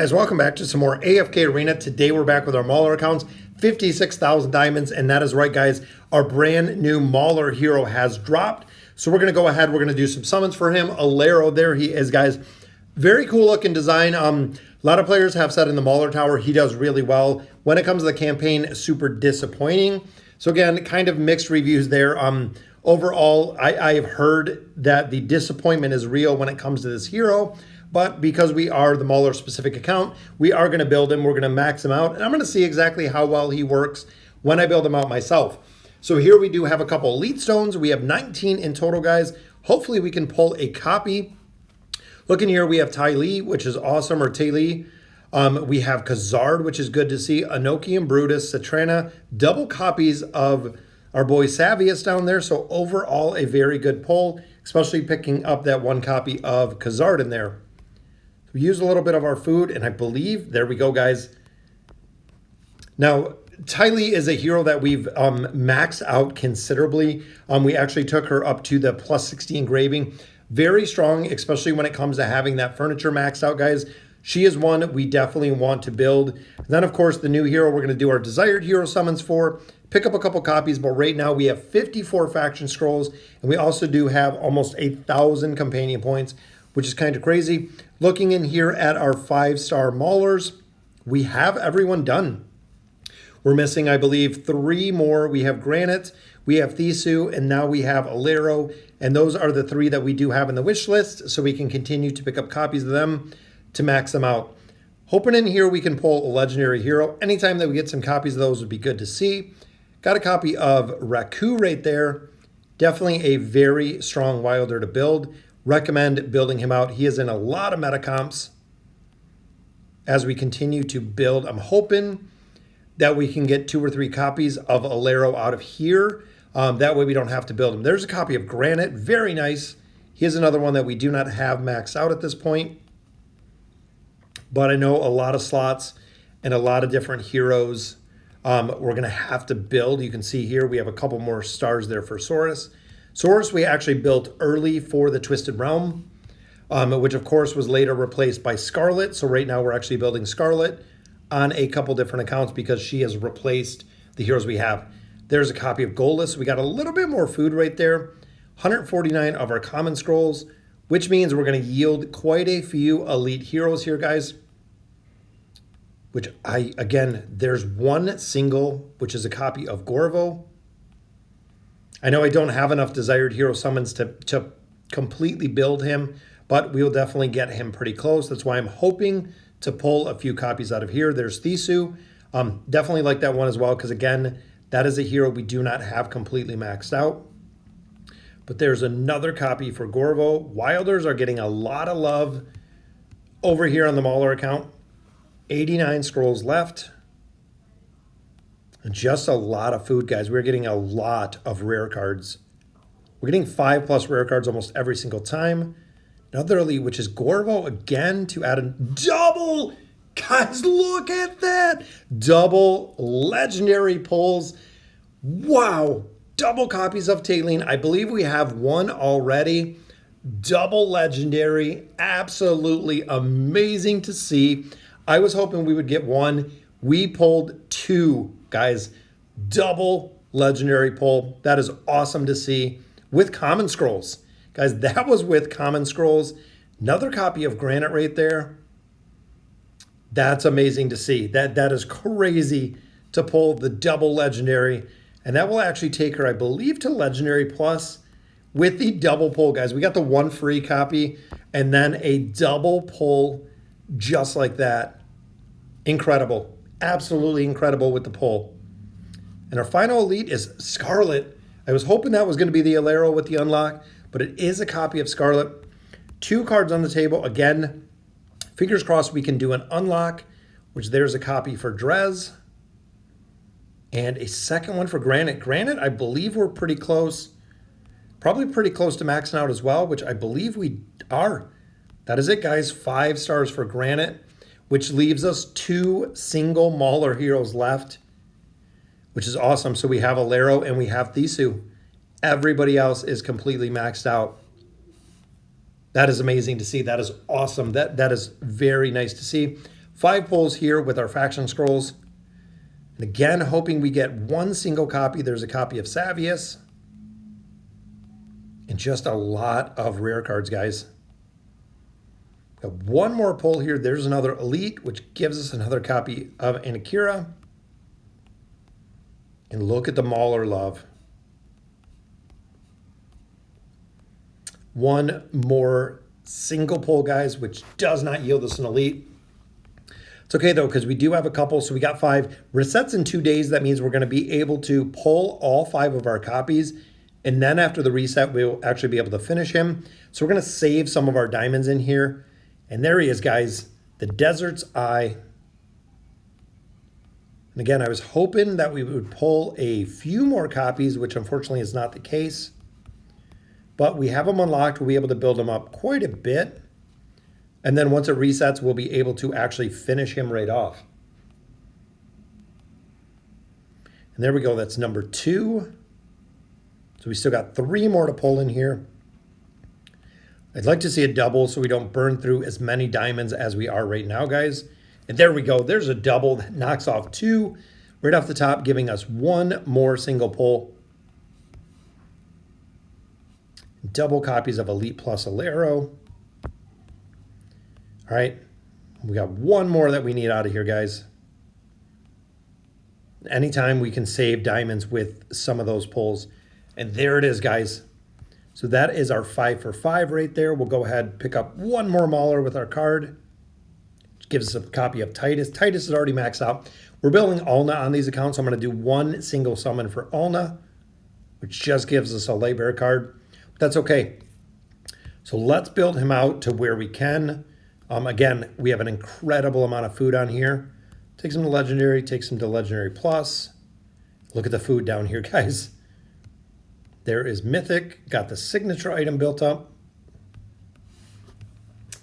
guys, welcome back to some more AFK Arena. Today we're back with our Mauler accounts, 56,000 diamonds, and that is right guys, our brand new Mauler hero has dropped. So we're going to go ahead, we're going to do some summons for him. Alero, there he is guys. Very cool looking design. A lot of players have said in the Mauler Tower, he does really well. When it comes to the campaign, super disappointing. So again, kind of mixed reviews there. Overall, I've heard that the disappointment is real when it comes to this hero. But because we are the Mauler specific account, we are going to build him. We're going to max him out. And I'm going to see exactly how well he works when I build him out myself. So here we do have a couple elite stones. We have 19 in total, guys. Hopefully we can pull a copy. Looking here, we have Ty Lee, which is awesome, or Tay Lee. We have Khazard, which is good to see. Anoki and Brutus, Satrana, double copies of our boy Savius down there. So overall, a very good pull, especially picking up that one copy of Khazard in there. We use a little bit of our food, and I believe, there we go, guys. Now, Ty Lee is a hero that we've maxed out considerably. We actually took her up to the plus 60 engraving. Very strong, especially when it comes to having that furniture maxed out, guys. She is one we definitely want to build. And then, of course, the new hero we're going to do our desired hero summons for. Pick up a couple copies, but right now we have 54 faction scrolls, and we also do have almost 1,000 companion points, which is kind of crazy. Looking in here at our 5-star Maulers, we have everyone done. We're missing, I believe, 3 more. We have Granite, we have Thisu, and now we have Alero. And those are the 3 that we do have in the wish list, so we can continue to pick up copies of them to max them out. Hoping in here we can pull a legendary hero. Anytime that we get some copies of those would be good to see. Got a copy of Raku right there. Definitely a very strong wilder to build. Recommend building him out. He is in a lot of meta comps as we continue to build. I'm hoping that we can get 2 or 3 copies of Alero out of here. That way we don't have to build him. There's a copy of Granite. Very nice. Here's another one that we do not have maxed out at this point. But I know a lot of slots and a lot of different heroes we're going to have to build. You can see here we have a couple more stars there for Saurus. Saurus we actually built early for the Twisted Realm, which of course was later replaced by Scarlet. So right now we're actually building Scarlet on a couple different accounts because she has replaced the heroes we have. There's a copy of Goldless. We got a little bit more food right there. 149 of our common scrolls, which means we're going to yield quite a few elite heroes here, guys. Which again, there's one single, which is a copy of Gorvo. I know I don't have enough desired hero summons to completely build him, but we'll definitely get him pretty close. That's why I'm hoping to pull a few copies out of here. There's Thisu. Definitely like that one as well, because again, that is a hero we do not have completely maxed out. But there's another copy for Gorvo. Wilders are getting a lot of love over here on the Mauler account. 89 scrolls left. Just a lot of food, guys. We're getting a lot of rare cards. We're getting 5+ rare cards almost every single time. Another elite, which is Gorvo again to add a double. Guys, look at that. Double legendary pulls. Wow. Double copies of Taylene. I believe we have one already. Double legendary. Absolutely amazing to see. I was hoping we would get one. We pulled 2, guys. Double legendary pull. That is awesome to see with common scrolls. Guys, that was with common scrolls. Another copy of Granite right there. That's amazing to see. That is crazy to pull the double legendary. And that will actually take her, I believe, to Legendary Plus with the double pull, guys. We got the 1 free copy and then a double pull just like that. Incredible. Absolutely incredible with the pull. And our final elite is Scarlet. I was hoping that was going to be the Alero with the unlock, but it is a copy of Scarlet. 2 cards on the table. Again, fingers crossed we can do an unlock, which there's a copy for Drez. And a second one for Granite. Granite, I believe we're pretty close. Probably pretty close to maxing out as well, which I believe we are. That is it, guys. 5 stars for Granite, which leaves us 2 single Mauler heroes left, which is awesome. So we have Alero and we have Thisu. Everybody else is completely maxed out. That is amazing to see. That is awesome. That is very nice to see. 5 pulls here with our faction scrolls. And again, hoping we get one single copy. There's a copy of Savius. And just a lot of rare cards, guys. Got one more pull here. There's another Elite, which gives us another copy of Anakira. And look at the Mauler love. One more single pull, guys, which does not yield us an Elite. It's okay, though, because we do have a couple. So we got 5. Resets in 2 days. That means we're going to be able to pull all 5 of our copies. And then after the reset, we'll actually be able to finish him. So we're going to save some of our diamonds in here. And there he is, guys. The Desert's Eye. And again, I was hoping that we would pull a few more copies, which unfortunately is not the case. But we have them unlocked. We'll be able to build them up quite a bit. And then once it resets, we'll be able to actually finish him right off. And there we go. That's number 2. So we still got 3 more to pull in here. I'd like to see a double so we don't burn through as many diamonds as we are right now, guys. And there we go. There's a double that knocks off 2 right off the top, giving us 1 more single pull. Double copies of Elite plus Alero. All right. We got 1 more that we need out of here, guys. Anytime we can save diamonds with some of those pulls. And there it is, guys. So that is our 5 for 5 right there. We'll go ahead and pick up 1 more Mauler with our card. Which gives us a copy of Titus. Titus is already maxed out. We're building Ulna on these accounts. So I'm going to do 1 single summon for Ulna, which just gives us a light bearer card. But that's okay. So let's build him out to where we can. Again, we have an incredible amount of food on here. Take some to Legendary, take some to Legendary Plus. Look at the food down here, guys. There is Mythic, got the signature item built up.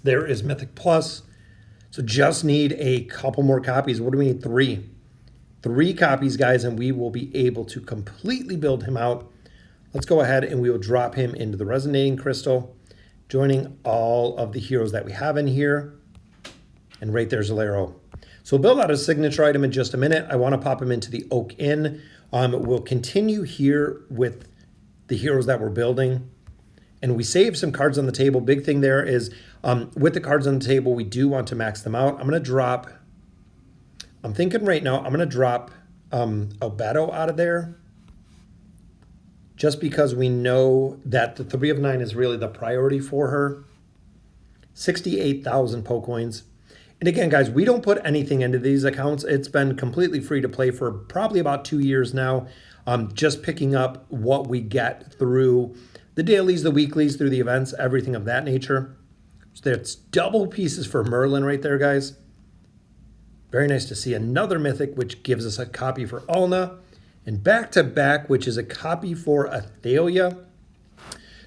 There is Mythic Plus. So just need a couple more copies. What do we need? 3. 3 copies, guys, and we will be able to completely build him out. Let's go ahead and we will drop him into the Resonating Crystal, joining all of the heroes that we have in here. And right there's Alero. So we'll build out a signature item in just a minute. I want to pop him into the Oak Inn. We'll continue here with the heroes that we're building. And we save some cards on the table. Big thing there is with the cards on the table, we do want to max them out. I'm thinking right now, I'm going to drop Albedo out of there. Just because we know that the 3 of 9 is really the priority for her. 68,000 Pokecoins. And again, guys, we don't put anything into these accounts. It's been completely free to play for probably about 2 years now. Just picking up what we get through the dailies, the weeklies, through the events, everything of that nature. So that's double pieces for Merlin right there, guys. Very nice to see another Mythic, which gives us a copy for Ulna. And back to back, which is a copy for Athalia.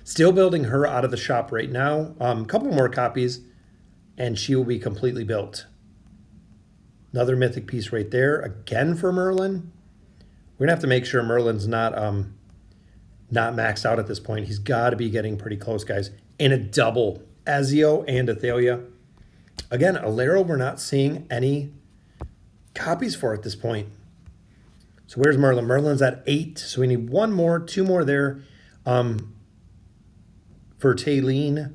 Still building her out of the shop right now. A couple more copies, and she will be completely built. Another Mythic piece right there, again for Merlin. We're gonna have to make sure Merlin's not maxed out at this point. He's got to be getting pretty close, guys. And a double, Ezio and Athalia. Again, Alero, we're not seeing any copies for at this point. So where's Merlin? Merlin's at 8, so we need 1 more, 2 more there for Taylene.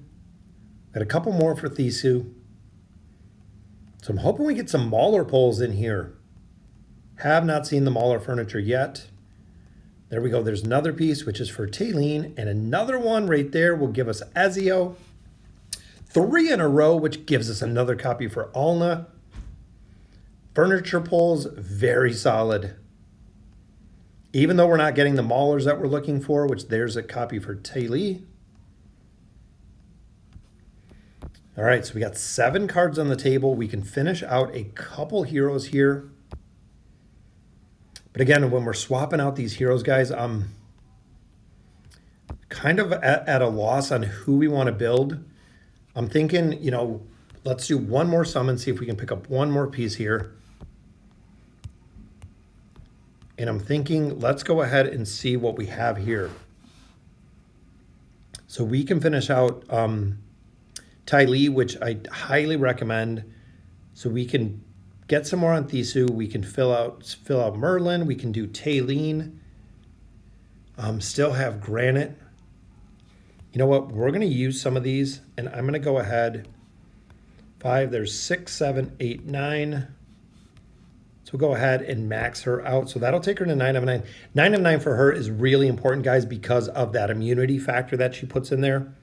Got a couple more for Thisu. So I'm hoping we get some Mauler pulls in here. Have not seen the Mauler furniture yet. There we go. There's another piece, which is for Taylene. And another one right there will give us Ezio. 3 in a row, which gives us another copy for Ulna. Furniture pulls, very solid. Even though we're not getting the Maulers that we're looking for, which there's a copy for Taylene. All right, so we got 7 cards on the table. We can finish out a couple heroes here. But again, when we're swapping out these heroes, guys, I'm kind of at a loss on who we want to build. I'm thinking, you know, let's do 1 more summon, see if we can pick up 1 more piece here. And I'm thinking, let's go ahead and see what we have here. So we can finish out Ty Lee, which I highly recommend. So we can get some more on Thisu. We can fill out Merlin. We can do Taylene. Still have Granite. You know what? We're going to use some of these, and I'm going to go ahead. 5, there's 6, 7, 8, 9. So we'll go ahead and max her out. So that'll take her to 9 of 9. 9 of 9 for her is really important, guys, because of that immunity factor that she puts in there.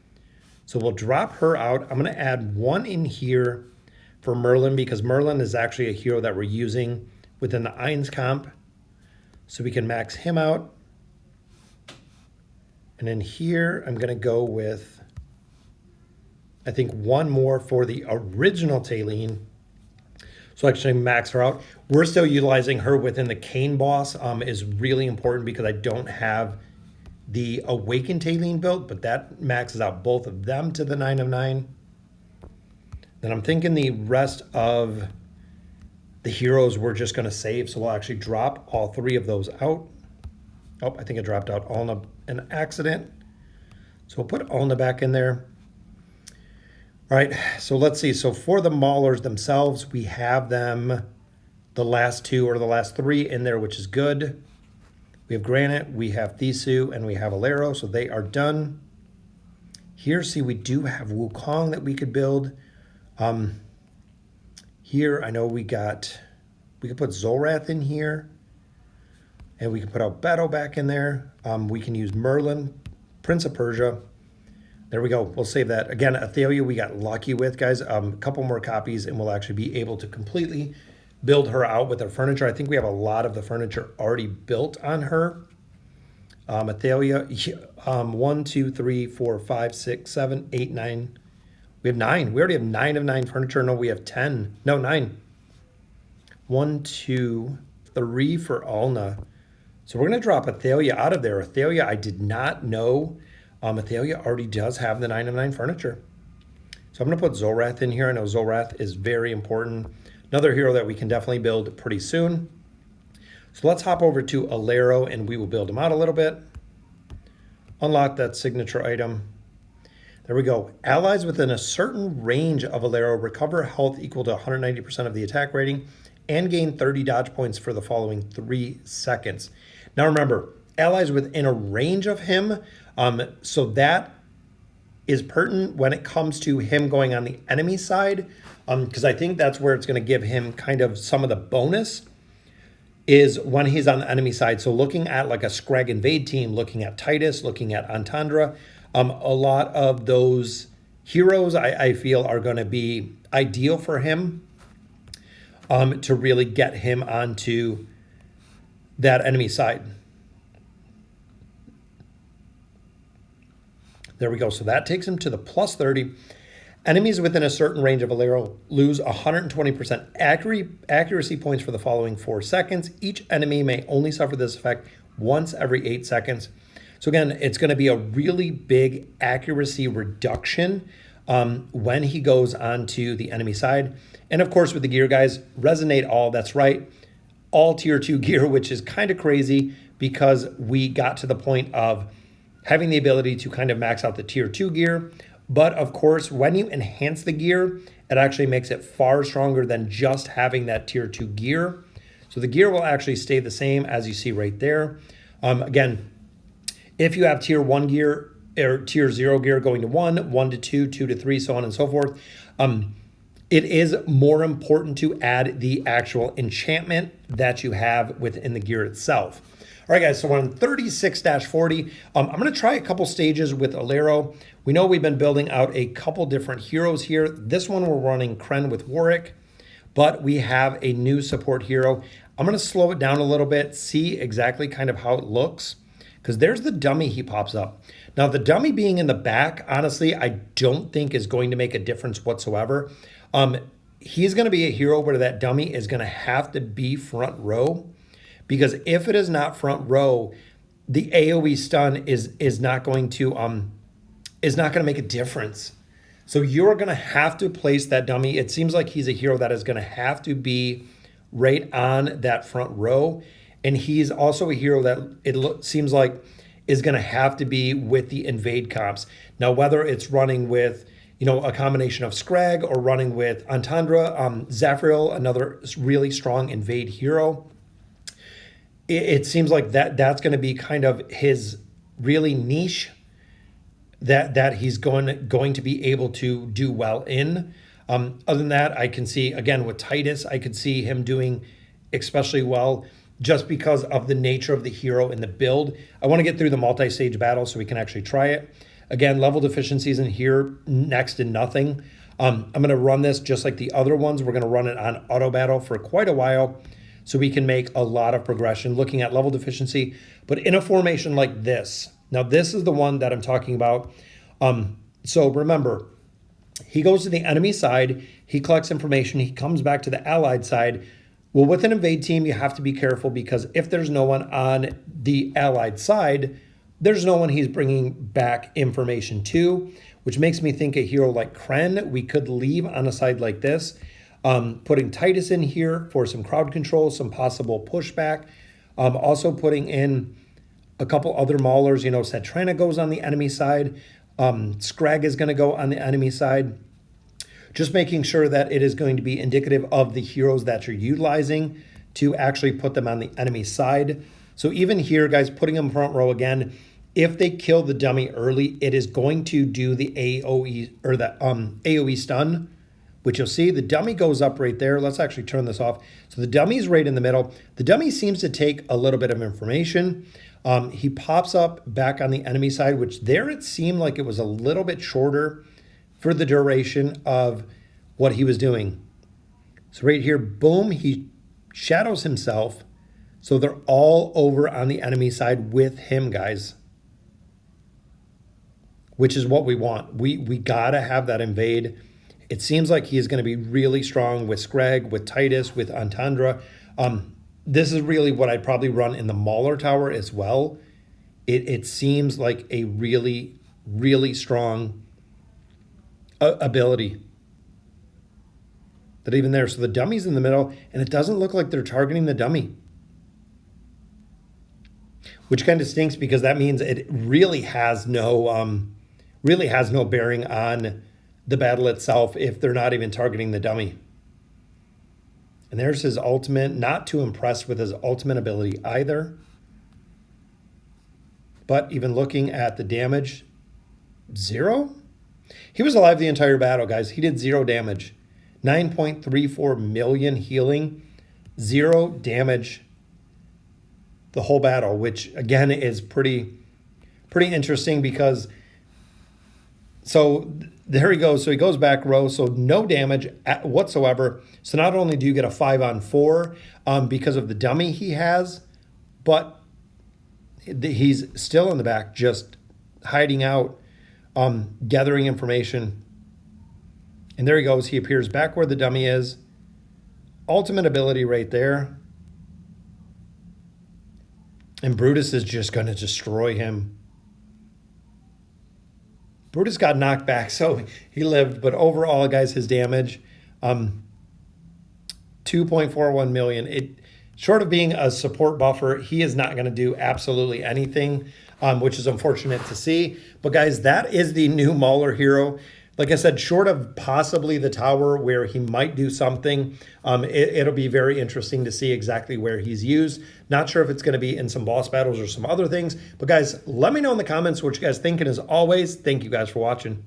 So we'll drop her out. I'm going to add 1 in here for Merlin, because Merlin is actually a hero that we're using within the Eins comp. So we can max him out. And in here, I'm going to go with, I think, 1 more for the original Taylene. So actually max her out. We're still utilizing her within the Cane boss. Is really important because I don't have the Awakened Taylene built, but that maxes out both of them to the 9 of 9. Then I'm thinking the rest of the heroes we're just going to save. So we'll actually drop all 3 of those out. Oh, I think I dropped out Ulna an accident. So we'll put Ulna back in there. All right, so let's see. So for the Maulers themselves, we have them, the last 2 or the last 3 in there, which is good. We have Granite, we have Thisu, and we have Alero, so they are done. Here, see, we do have Wukong that we could build. Here, I know we could put Zolrath in here, and we can put Albedo back in there. We can use Merlin, Prince of Persia. There we go. We'll save that. Again, Athalia we got lucky with, guys. A couple more copies, and we'll actually be able to completely build her out with our furniture. I think we have a lot of the furniture already built on her. Athalia, 1, 2, 3, 4, 5, 6, 7, 8, 9. We have 9. We already have 9 of 9 furniture. No, we have 10. No, 9. 1, 2, 3 for Ulna. So we're going to drop Athalia out of there. Athalia, I did not know. Athalia already does have the 9 of 9 furniture. So I'm going to put Zolrath in here. I know Zolrath is very important. Another hero that we can definitely build pretty soon. So let's hop over to Alero, and we will build him out a little bit. Unlock that signature item. There we go. Allies within a certain range of Alero recover health equal to 190% of the attack rating and gain 30 dodge points for the following 3 seconds. Now remember, allies within a range of him, so that is pertinent when it comes to him going on the enemy side, because I think that's where it's going to give him kind of some of the bonus is when he's on the enemy side. So looking at like a Scrag Invade team, looking at Titus, looking at Entendre, a lot of those heroes I feel are going to be ideal for him to really get him onto that enemy side. There we go. So that takes him to the plus 30. Enemies within a certain range of Alero lose 120% accuracy points for the following 4 seconds. Each enemy may only suffer this effect once every 8 seconds. So again, it's going to be a really big accuracy reduction when he goes onto the enemy side. And of course, with the gear, guys, resonate all. That's right. All tier 2 gear, which is kind of crazy because we got to the point of having the ability to kind of max out the tier 2 gear. But of course, when you enhance the gear, it actually makes it far stronger than just having that tier 2 gear. So the gear will actually stay the same as you see right there. Again, if you have tier 1 gear or tier 0 gear going to 1, 1 to 2, 2 to 3, so on and so forth, it is more important to add the actual enchantment that you have within the gear itself. All right, guys, so we're on 36-40. I'm going to try a couple stages with Alero. We know we've been building out a couple different heroes here. This one we're running Kren with Warwick, but we have a new support hero. I'm going to slow it down a little bit, see exactly kind of how it looks, because there's the dummy he pops up. Now, the dummy being in the back, honestly, I don't think is going to make a difference whatsoever. He's going to be a hero where that dummy is going to have to be front row. Because if it is not front row, the AoE stun is not going to make a difference. So you're going to have to place that dummy. It seems like he's a hero that is going to have to be right on that front row, and he's also a hero that seems like is going to have to be with the invade comps. Now, whether it's running with a combination of Scrag or running with Entendre. Zafriel, another really strong invade hero. It seems like that's going to be kind of his really niche that he's going to be able to do well in. Other than that, I can see, again, with Titus, I could see him doing especially well just because of the nature of the hero and the build. I want to get through the multi-stage battle so we can actually try it. Again, level deficiencies in here, next to nothing. I'm going to run this just like the other ones. We're going to run it on auto battle for quite a while so we can make a lot of progression looking at level deficiency, but in a formation like this. Now, this is the one that I'm talking about. So remember, he goes to the enemy side, he collects information, he comes back to the allied side. Well, with an invade team, you have to be careful because if there's no one on the allied side, there's no one he's bringing back information to, which makes me think a hero like Kren we could leave on a side like this. Putting Titus in here for some crowd control, some possible pushback. Also putting in a couple other Maulers. Satrana goes on the enemy side. Scrag is going to go on the enemy side. Just making sure that it is going to be indicative of the heroes that you're utilizing to actually put them on the enemy side. So even here, guys, putting them front row again, if they kill the dummy early, it is going to do the AoE or the AoE stun, which you'll see the dummy goes up right there. Let's actually turn this off. So the dummy's right in the middle. The dummy seems to take a little bit of information. He pops up back on the enemy side, which there it seemed like it was a little bit shorter for the duration of what he was doing. So right here, boom, he shadows himself. So they're all over on the enemy side with him, guys, which is what we want. We gotta have that invade. It seems like he is going to be really strong with Scrag, with Titus, with Entendre. This is really what I'd probably run in the Mauler tower as well. It seems like a really, really strong ability. That even there, so the dummy's in the middle, and it doesn't look like they're targeting the dummy. Which kind of stinks because that means it really has no bearing on the battle itself if they're not even targeting the dummy. And there's his ultimate. Not too impressed with his ultimate ability either. But even looking at the damage, 0? He was alive the entire battle, guys. He did 0 damage. 9.34 million healing, 0 damage the whole battle, which again is pretty interesting because so there he goes. So he goes back row, so no damage whatsoever. So not only do you get a 5-on-4 because of the dummy he has, but he's still in the back, just hiding out, gathering information. And there he goes. He appears back where the dummy is. Ultimate ability right there. And Brutus is just going to destroy him. Brutus got knocked back, so he lived. But overall, guys, his damage, 2.41 million. Short of being a support buffer, he is not going to do absolutely anything, which is unfortunate to see. But, guys, that is the new Mauler hero. Like I said, short of possibly the tower where he might do something, it'll be very interesting to see exactly where he's used. Not sure if it's going to be in some boss battles or some other things. But guys, let me know in the comments what you guys think. And as always, thank you guys for watching.